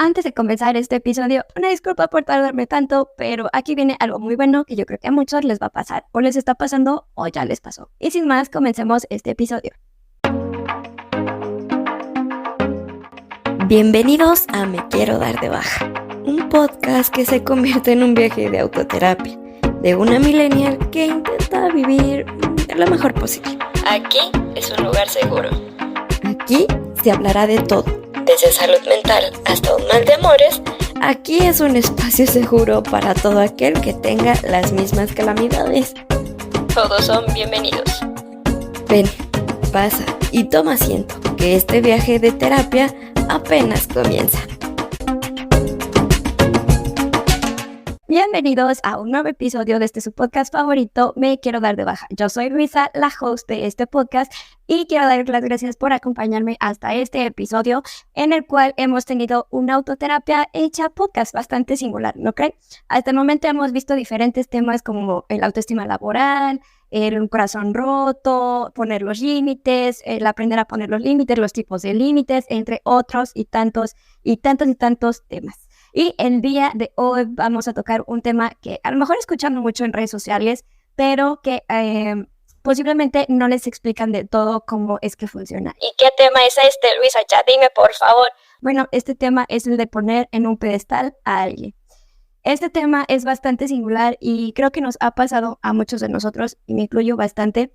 Antes de comenzar este episodio, una disculpa por tardarme tanto, pero aquí viene algo muy bueno que yo creo que a muchos les va a pasar, o les está pasando, o ya les pasó. Y sin más, comencemos este episodio. Bienvenidos a Me Quiero Dar de Baja, un podcast que se convierte en un viaje de autoterapia, de una millennial que intenta vivir lo mejor posible. Aquí es un lugar seguro. Aquí se hablará de todo. Desde salud mental hasta un mal de amores, aquí es un espacio seguro para todo aquel que tenga las mismas calamidades. Todos son bienvenidos. Ven, pasa y toma asiento, que este viaje de terapia apenas comienza. Bienvenidos a un nuevo episodio de su podcast favorito, Me Quiero Dar de Baja. Yo soy Luisa, la host de este podcast, y quiero dar las gracias por acompañarme hasta este episodio en el cual hemos tenido una autoterapia hecha podcast bastante singular, ¿no creen? Hasta el momento hemos visto diferentes temas como el autoestima laboral, el corazón roto, poner los límites, el aprender a poner los límites, los tipos de límites, entre otros y tantos temas. Y el día de hoy vamos a tocar un tema que a lo mejor escuchan mucho en redes sociales, pero que posiblemente no les explican de todo cómo es que funciona. ¿Y qué tema es este, Luisa? Ya dime, por favor. Bueno, este tema es el de poner en un pedestal a alguien. Este tema es bastante singular y creo que nos ha pasado a muchos de nosotros, y me incluyo bastante,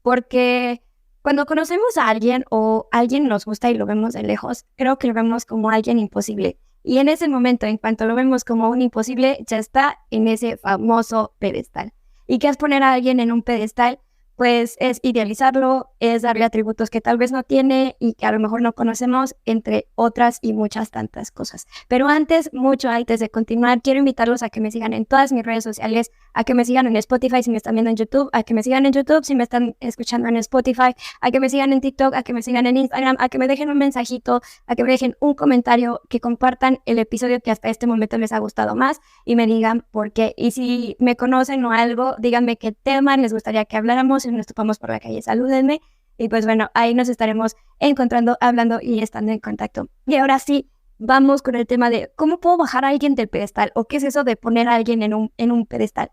porque cuando conocemos a alguien o alguien nos gusta y lo vemos de lejos, creo que lo vemos como alguien imposible. Y en ese momento, en cuanto lo vemos como un imposible, ya está en ese famoso pedestal. ¿Y qué es poner a alguien en un pedestal? Pues es idealizarlo, es darle atributos que tal vez no tiene y que a lo mejor no conocemos, entre otras y muchas tantas cosas. Pero mucho antes de continuar, quiero invitarlos a que me sigan en todas mis redes sociales, a que me sigan en Spotify si me están viendo en YouTube, a que me sigan en YouTube si me están escuchando en Spotify, a que me sigan en TikTok, a que me sigan en Instagram, a que me dejen un mensajito, a que me dejen un comentario, que compartan el episodio que hasta este momento les ha gustado más y me digan por qué. Y si me conocen o algo, díganme qué tema les gustaría que habláramos. Si nos topamos por la calle, salúdenme. Y pues bueno, ahí nos estaremos encontrando, hablando y estando en contacto. Y ahora sí, vamos con el tema de ¿cómo puedo bajar a alguien del pedestal? ¿O qué es eso de poner a alguien en un pedestal?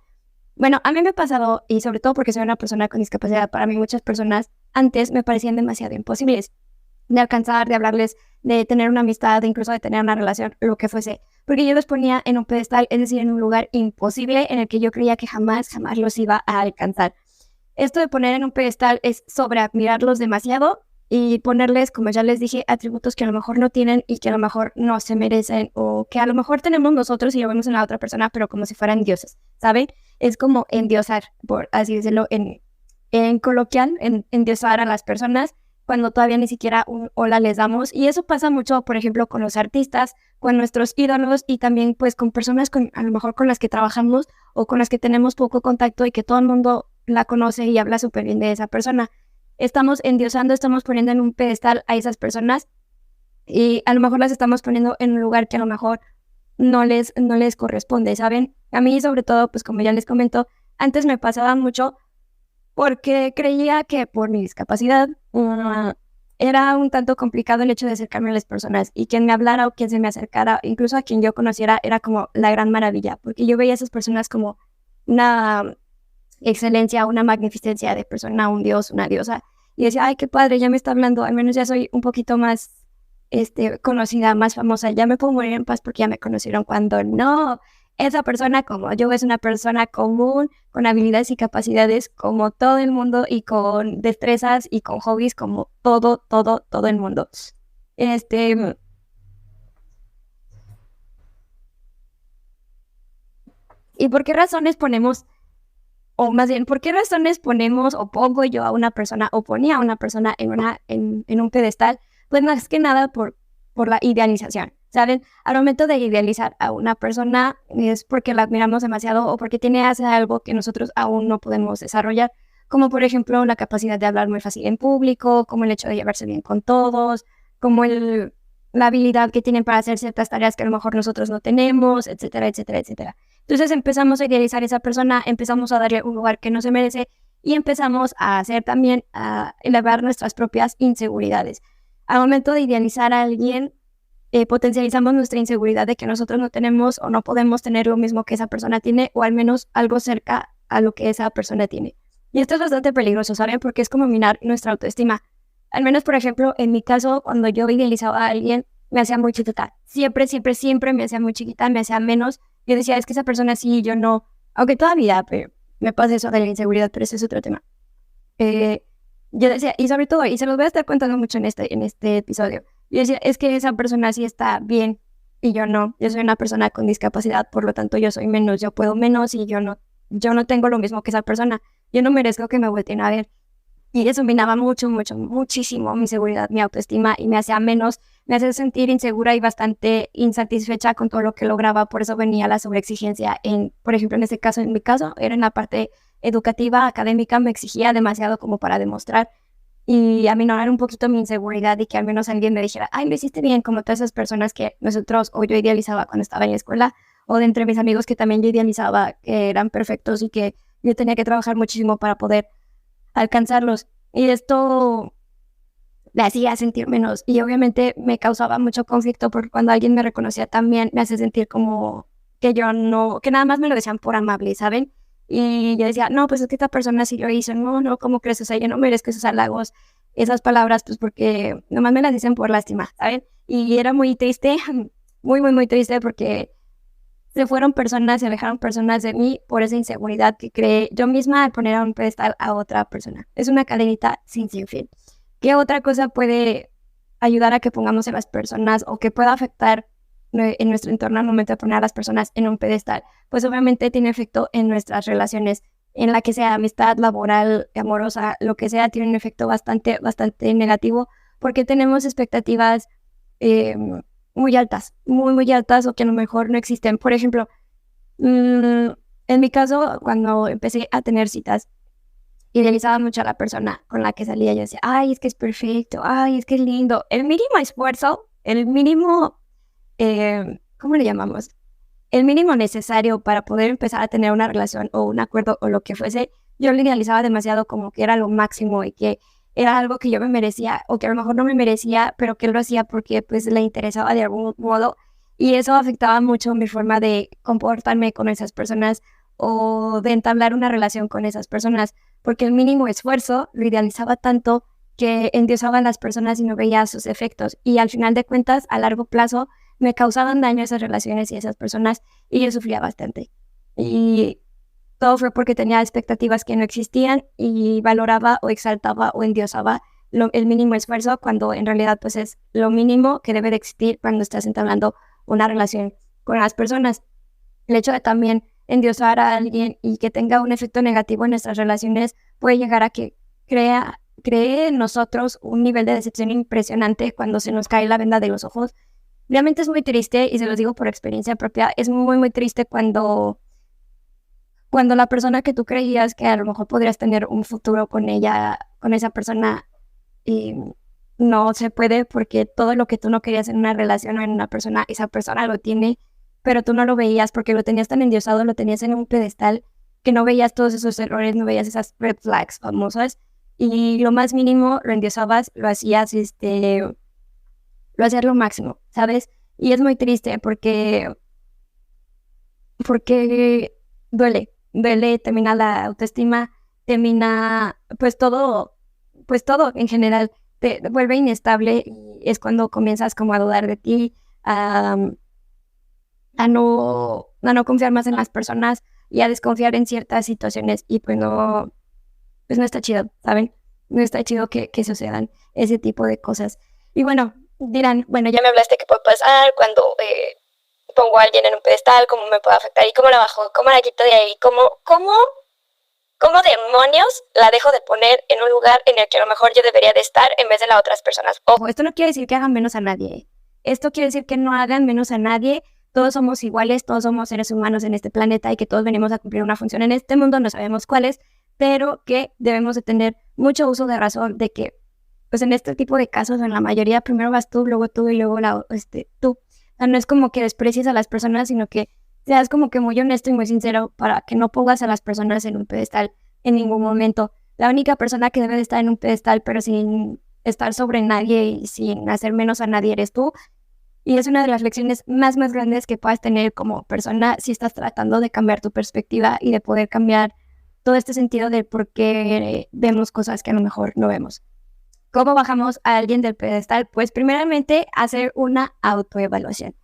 Bueno, a mí me ha pasado, y sobre todo porque soy una persona con discapacidad, para mí muchas personas antes me parecían demasiado imposibles de alcanzar, de hablarles, de tener una amistad, incluso de tener una relación, lo que fuese. Porque yo los ponía en un pedestal, es decir, en un lugar imposible en el que yo creía que jamás los iba a alcanzar. Esto de poner en un pedestal es sobreadmirarlos demasiado y ponerles, como ya les dije, atributos que a lo mejor no tienen y que a lo mejor no se merecen, o que a lo mejor tenemos nosotros y lo vemos en la otra persona, pero como si fueran dioses, ¿saben? Es como endiosar, por así decirlo, en coloquial, endiosar a las personas cuando todavía ni siquiera un hola les damos. Y eso pasa mucho, por ejemplo, con los artistas, con nuestros ídolos y también pues con personas a lo mejor con las que trabajamos o con las que tenemos poco contacto y que todo el mundo la conoce y habla súper bien de esa persona. Estamos endiosando, estamos poniendo en un pedestal a esas personas y a lo mejor las estamos poniendo en un lugar que a lo mejor no les corresponde, ¿saben? A mí, sobre todo, pues como ya les comento, antes me pasaba mucho porque creía que por mi discapacidad era un tanto complicado el hecho de acercarme a las personas, y quien me hablara o quien se me acercara, incluso a quien yo conociera, era como la gran maravilla, porque yo veía a esas personas como una excelencia, una magnificencia de persona, un dios, una diosa, y decía, ay, qué padre, ya me está hablando, al menos ya soy un poquito más conocida, más famosa, ya me puedo morir en paz porque ya me conocieron, cuando no. Esa persona como yo es una persona común, con habilidades y capacidades como todo el mundo y con destrezas y con hobbies como todo el mundo. ¿Y por qué razones ponemos, o más bien, por qué razones ponemos o pongo yo a una persona o ponía a una persona en un pedestal? Pues más que nada por la idealización. ¿Saben? Al momento de idealizar a una persona es porque la admiramos demasiado o porque hace algo que nosotros aún no podemos desarrollar, como por ejemplo la capacidad de hablar muy fácil en público, como el hecho de llevarse bien con todos, como la habilidad que tienen para hacer ciertas tareas que a lo mejor nosotros no tenemos, etcétera, etcétera, etcétera. Entonces empezamos a idealizar a esa persona, empezamos a darle un lugar que no se merece y empezamos a hacer también, a elevar nuestras propias inseguridades. Al momento de idealizar a alguien, potencializamos nuestra inseguridad de que nosotros no tenemos o no podemos tener lo mismo que esa persona tiene, o al menos algo cerca a lo que esa persona tiene. Y esto es bastante peligroso, ¿saben? Porque es como minar nuestra autoestima. Al menos, por ejemplo, en mi caso, cuando yo idealizaba a alguien, me hacía muy chiquita. Siempre, siempre, siempre me hacía muy chiquita, me hacía menos. Yo decía, es que esa persona sí, yo no. Aunque todavía me pasa eso de la inseguridad, pero ese es otro tema. Yo decía, y sobre todo, y se los voy a estar contando mucho en este episodio, yo decía, es que esa persona sí está bien y yo no. Yo soy una persona con discapacidad, por lo tanto yo soy menos, yo puedo menos y yo no tengo lo mismo que esa persona. Yo no merezco que me volteen a ver. Y eso minaba muchísimo mi seguridad, mi autoestima, y me hacía menos, me hacía sentir insegura y bastante insatisfecha con todo lo que lograba. Por eso venía la sobreexigencia. Por ejemplo, en mi caso, era en la parte educativa, académica, me exigía demasiado como para demostrar y aminorar un poquito mi inseguridad y que al menos alguien me dijera, ay, lo hiciste bien, como todas esas personas que nosotros o yo idealizaba cuando estaba en la escuela, o de entre mis amigos que también yo idealizaba que eran perfectos y que yo tenía que trabajar muchísimo para poder alcanzarlos. Y esto me hacía sentir menos y obviamente me causaba mucho conflicto porque cuando alguien me reconocía también me hace sentir como que yo no, que nada más me lo decían por amable, ¿saben? Y yo decía, no, pues es que esta persona sí lo hizo, no, ¿cómo crees? O sea, yo no merezco esos halagos, esas palabras, pues porque nomás me las dicen por lástima, ¿saben? Y era muy triste, muy triste porque se alejaron personas de mí por esa inseguridad que creé yo misma al poner a un pedestal a otra persona. Es una cadenita sin fin. ¿Qué otra cosa puede ayudar a que pongamos a las personas o que pueda afectar en nuestro entorno al momento de poner a las personas en un pedestal? Pues obviamente tiene efecto en nuestras relaciones, en la que sea amistad, laboral, amorosa, lo que sea, tiene un efecto bastante negativo porque tenemos expectativas muy altas, muy altas o que a lo mejor no existen. Por ejemplo, en mi caso, cuando empecé a tener citas, idealizaba mucho a la persona con la que salía. Yo decía, ay, es que es perfecto, ay, es que es lindo. El mínimo esfuerzo, el mínimo, ¿cómo le llamamos? El mínimo necesario para poder empezar a tener una relación o un acuerdo o lo que fuese, yo lo idealizaba demasiado como que era lo máximo y que era algo que yo me merecía o que a lo mejor no me merecía, pero que él lo hacía porque pues le interesaba de algún modo y eso afectaba mucho mi forma de comportarme con esas personas o de entablar una relación con esas personas, porque el mínimo esfuerzo lo idealizaba tanto que endiosaba a las personas y no veía sus efectos y al final de cuentas a largo plazo me causaban daño esas relaciones y esas personas y yo sufría bastante. Y todo fue porque tenía expectativas que no existían y valoraba o exaltaba o endiosaba el mínimo esfuerzo cuando en realidad pues es lo mínimo que debe de existir cuando estás entablando una relación con las personas. El hecho de también endiosar a alguien y que tenga un efecto negativo en nuestras relaciones puede llegar a que cree en nosotros un nivel de decepción impresionante cuando se nos cae la venda de los ojos. Realmente es muy triste y se los digo por experiencia propia, es muy triste cuando la persona que tú creías que a lo mejor podrías tener un futuro con ella, con esa persona, y no se puede porque todo lo que tú no querías en una relación o en una persona, esa persona lo tiene, pero tú no lo veías porque lo tenías tan endiosado, lo tenías en un pedestal que no veías todos esos errores, no veías esas red flags famosas y lo más mínimo lo endiosabas, lo hacías lo máximo, ¿sabes? Y es muy triste porque duele, termina la autoestima, termina pues todo en general, te vuelve inestable y es cuando comienzas como a dudar de ti, a no confiar más en las personas y a desconfiar en ciertas situaciones y pues no está chido, ¿saben? No está chido que sucedan ese tipo de cosas. Y bueno, dirán, bueno, ya me hablaste qué puede pasar cuando pongo a alguien en un pedestal, cómo me puede afectar y cómo la bajo, cómo la quito de ahí, cómo demonios la dejo de poner en un lugar en el que a lo mejor yo debería de estar en vez de las otras personas. Ojo, esto no quiere decir que hagan menos a nadie. Esto quiere decir que no hagan menos a nadie. Todos somos iguales, todos somos seres humanos en este planeta y que todos venimos a cumplir una función en este mundo, no sabemos cuál es, pero que debemos de tener mucho uso de razón de que, pues en este tipo de casos, en la mayoría, primero vas tú, luego tú y luego tú. O sea, no es como que desprecies a las personas, sino que seas como que muy honesto y muy sincero para que no pongas a las personas en un pedestal en ningún momento. La única persona que debe de estar en un pedestal, pero sin estar sobre nadie y sin hacer menos a nadie, eres tú. Y es una de las lecciones más grandes que puedas tener como persona si estás tratando de cambiar tu perspectiva y de poder cambiar todo este sentido de por qué vemos cosas que a lo mejor no vemos. ¿Cómo bajamos a alguien del pedestal? Pues primeramente hacer una autoevaluación.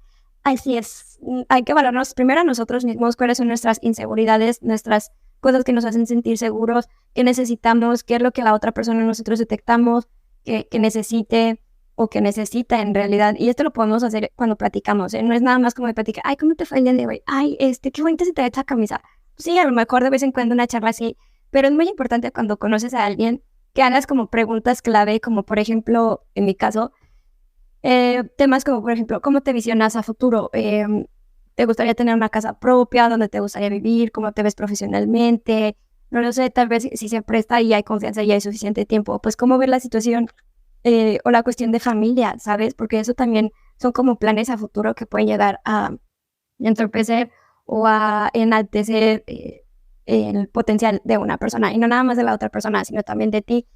Así es, hay que valorarnos primero a nosotros mismos, cuáles son nuestras inseguridades, nuestras cosas que nos hacen sentir seguros, qué necesitamos, qué es lo que la otra persona nosotros detectamos que necesite o que necesita en realidad. Y esto lo podemos hacer cuando platicamos, ¿eh? No es nada más como de platicar, ay, ¿cómo te fue el día de hoy? Ay, qué bonita se te ve esta camisa. Sí, a lo mejor de vez en cuando una charla así, pero es muy importante cuando conoces a alguien que hagas como preguntas clave, como por ejemplo, en mi caso, temas como, por ejemplo, ¿cómo te visionas a futuro? ¿Te gustaría tener una casa propia? ¿Dónde te gustaría vivir? ¿Cómo te ves profesionalmente? No lo sé, tal vez si se presta y hay confianza y hay suficiente tiempo, pues cómo ver la situación o la cuestión de familia, ¿sabes? Porque eso también son como planes a futuro que pueden llegar a entorpecer o a enaltecer el potencial de una persona, y no nada más de la otra persona, sino también de ti.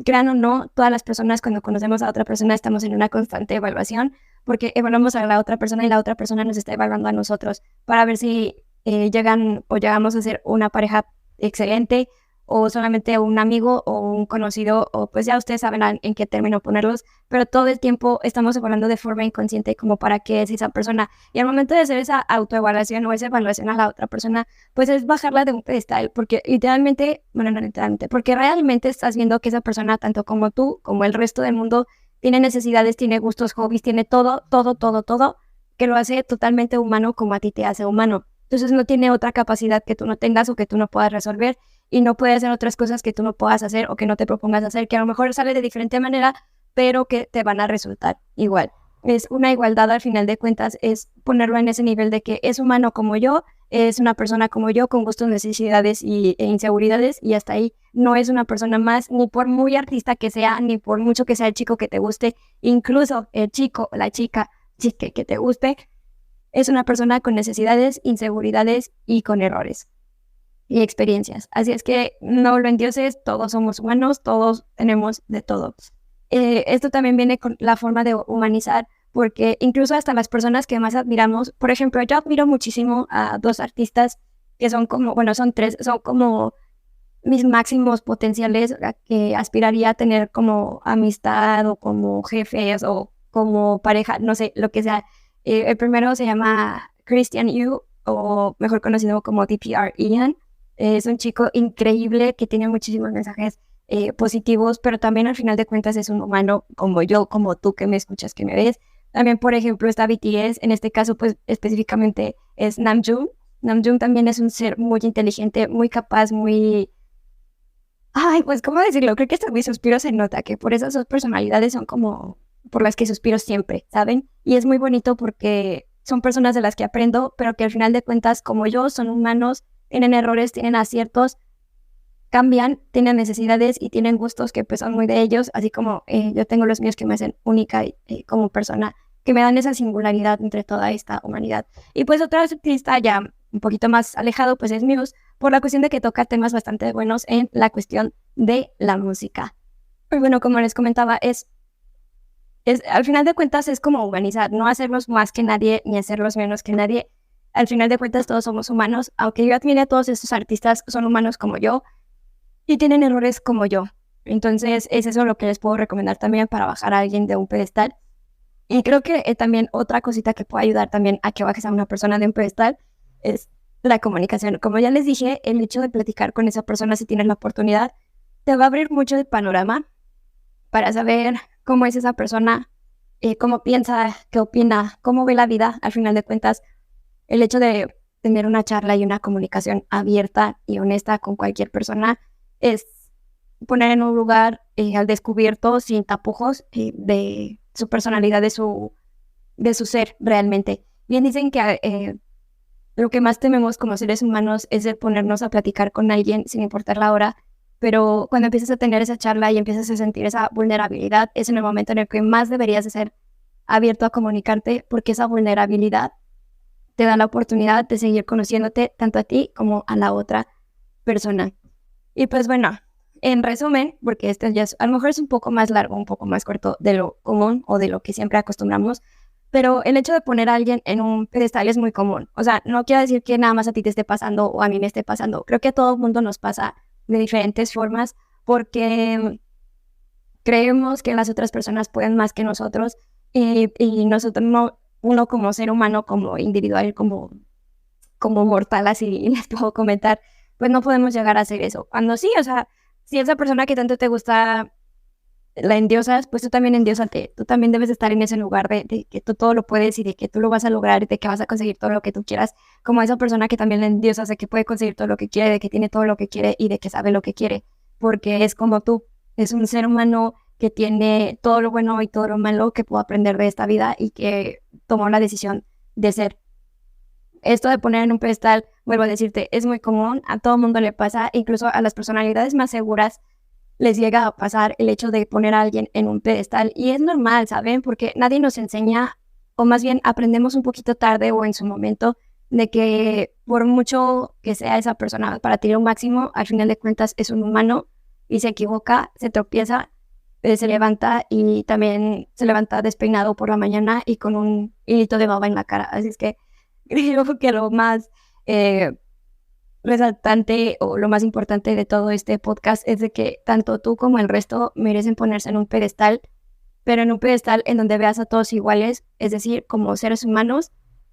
Crean o no, todas las personas cuando conocemos a otra persona estamos en una constante evaluación, porque evaluamos a la otra persona y la otra persona nos está evaluando a nosotros para ver si llegan o llegamos a ser una pareja excelente o solamente un amigo o un conocido, o pues ya ustedes saben en qué término ponerlos, pero todo el tiempo estamos evaluando de forma inconsciente como para qué es esa persona. Y al momento de hacer esa autoevaluación o esa evaluación a la otra persona, pues es bajarla de un pedestal, porque literalmente, bueno, no literalmente, porque realmente estás viendo que esa persona, tanto como tú, como el resto del mundo, tiene necesidades, tiene gustos, hobbies, tiene todo, que lo hace totalmente humano como a ti te hace humano. Entonces no tiene otra capacidad que tú no tengas o que tú no puedas resolver, y no puede hacer otras cosas que tú no puedas hacer o que no te propongas hacer, que a lo mejor sale de diferente manera, pero que te van a resultar igual. Es una igualdad al final de cuentas, es ponerlo en ese nivel de que es humano como yo, es una persona como yo, con gustos, necesidades e inseguridades, y hasta ahí. No es una persona más, ni por muy artista que sea, ni por mucho que sea el chico que te guste, incluso el chico o la chica que te guste, es una persona con necesidades, inseguridades y con errores y experiencias. Así es que no lo endioses, todos somos humanos, todos tenemos de todo. Esto también viene con la forma de humanizar, porque incluso hasta las personas que más admiramos, por ejemplo, yo admiro muchísimo a dos artistas que son como, bueno, son tres, son como mis máximos potenciales a que aspiraría a tener como amistad o como jefes o como pareja, no sé, lo que sea. El primero se llama Christian Yu, o mejor conocido como DPR Ian. Es un chico increíble que tiene muchísimos mensajes positivos, pero también al final de cuentas es un humano como yo, como tú que me escuchas, que me ves. También, por ejemplo, está BTS, en este caso, pues específicamente es Namjoon. Namjoon también es un ser muy inteligente, muy capaz, muy... Ay, pues, ¿cómo decirlo? Creo que hasta mi suspiro se nota, que por esas dos personalidades son como por las que suspiro siempre, ¿saben? Y es muy bonito porque son personas de las que aprendo, pero que al final de cuentas, como yo, son humanos, tienen errores, tienen aciertos, cambian, tienen necesidades y tienen gustos que pues son muy de ellos, así como yo tengo los míos que me hacen única como persona, que me dan esa singularidad entre toda esta humanidad. Y pues otro artista ya un poquito más alejado pues es Muse, por la cuestión de que toca temas bastante buenos en la cuestión de la música. Pero bueno, como les comentaba, al final de cuentas es como humanizar, no hacerlos más que nadie ni hacerlos menos que nadie. Al final de cuentas todos somos humanos, aunque yo admire a todos estos artistas, son humanos como yo y tienen errores como yo. Entonces es eso lo que les puedo recomendar también para bajar a alguien de un pedestal. Y creo que también otra cosita que puede ayudar también a que bajes a una persona de un pedestal es la comunicación. Como ya les dije, el hecho de platicar con esa persona si tienes la oportunidad te va a abrir mucho el panorama para saber cómo es esa persona, cómo piensa, qué opina, cómo ve la vida. Al final de cuentas, el hecho de tener una charla y una comunicación abierta y honesta con cualquier persona es poner en un lugar al descubierto, sin tapujos, de su personalidad, de su ser realmente. Bien dicen que lo que más tememos como seres humanos es el ponernos a platicar con alguien sin importar la hora, pero cuando empiezas a tener esa charla y empiezas a sentir esa vulnerabilidad, es en el momento en el que más deberías de ser abierto a comunicarte, porque esa vulnerabilidad te da la oportunidad de seguir conociéndote tanto a ti como a la otra persona. Y pues bueno, en resumen, porque este ya a lo mejor es un poco más largo, un poco más corto de lo común o de lo que siempre acostumbramos, Pero el hecho de poner a alguien en un pedestal es muy común. O sea, no quiero decir que nada más a ti te esté pasando o a mí me esté pasando. Creo que a todo el mundo nos pasa de diferentes formas porque creemos que las otras personas pueden más que nosotros y nosotros no, uno como ser humano, como individual, como mortal, así les puedo comentar, pues no podemos llegar a hacer eso. Cuando sí, o sea, si esa persona que tanto te gusta la endiosas, pues tú también endiósate. Tú también debes estar en ese lugar de que tú todo lo puedes y de que tú lo vas a lograr y de que vas a conseguir todo lo que tú quieras, como esa persona que también la endiosas de que puede conseguir todo lo que quiere, de que tiene todo lo que quiere y de que sabe lo que quiere, porque es como tú, es un ser humano que tiene todo lo bueno y todo lo malo que pudo aprender de esta vida y que tomó la decisión de ser. Esto de poner en un pedestal, vuelvo a decirte, es muy común, a todo mundo le pasa, incluso a las personalidades más seguras les llega a pasar el hecho de poner a alguien en un pedestal. Y es normal, ¿saben? Porque nadie nos enseña, o más bien aprendemos un poquito tarde o en su momento, de que por mucho que sea esa persona para ti lo máximo, al final de cuentas es un humano y se equivoca, se tropieza, se levanta y también se levanta despeinado por la mañana y con un hilito de baba en la cara. Así es que creo que lo más resaltante o lo más importante de todo este podcast es de que tanto tú como el resto merecen ponerse en un pedestal, pero en un pedestal en donde veas a todos iguales, es decir, como seres humanos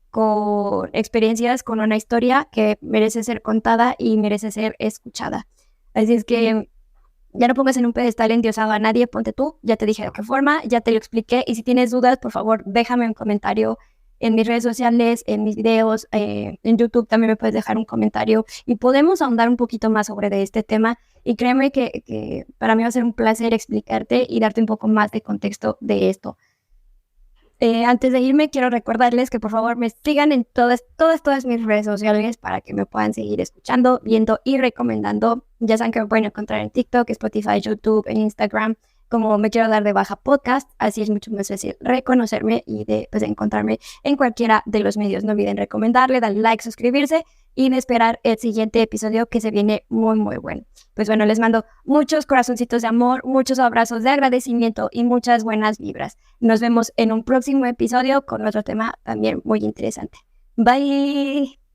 con experiencias, con una historia que merece ser contada y merece ser escuchada. Así es que ya no pongas en un pedestal endiosado a nadie, ponte tú, ya te dije de qué forma, ya te lo expliqué, y si tienes dudas, por favor, déjame un comentario en mis redes sociales, en mis videos, en YouTube también me puedes dejar un comentario y podemos ahondar un poquito más sobre de este tema, y créeme que para mí va a ser un placer explicarte y darte un poco más de contexto de esto. Antes de irme, quiero recordarles que por favor me sigan en todas mis redes sociales para que me puedan seguir escuchando, viendo y recomendando. Ya saben que me pueden encontrar en TikTok, Spotify, YouTube, en Instagram, como Me Quiero Dar de Baja Podcast. Así es mucho más fácil reconocerme y de encontrarme en cualquiera de los medios. No olviden recomendarle, darle like, suscribirse y de esperar el siguiente episodio que se viene muy, muy bueno. Pues bueno, les mando muchos corazoncitos de amor, muchos abrazos de agradecimiento y muchas buenas vibras. Nos vemos en un próximo episodio con otro tema también muy interesante. Bye.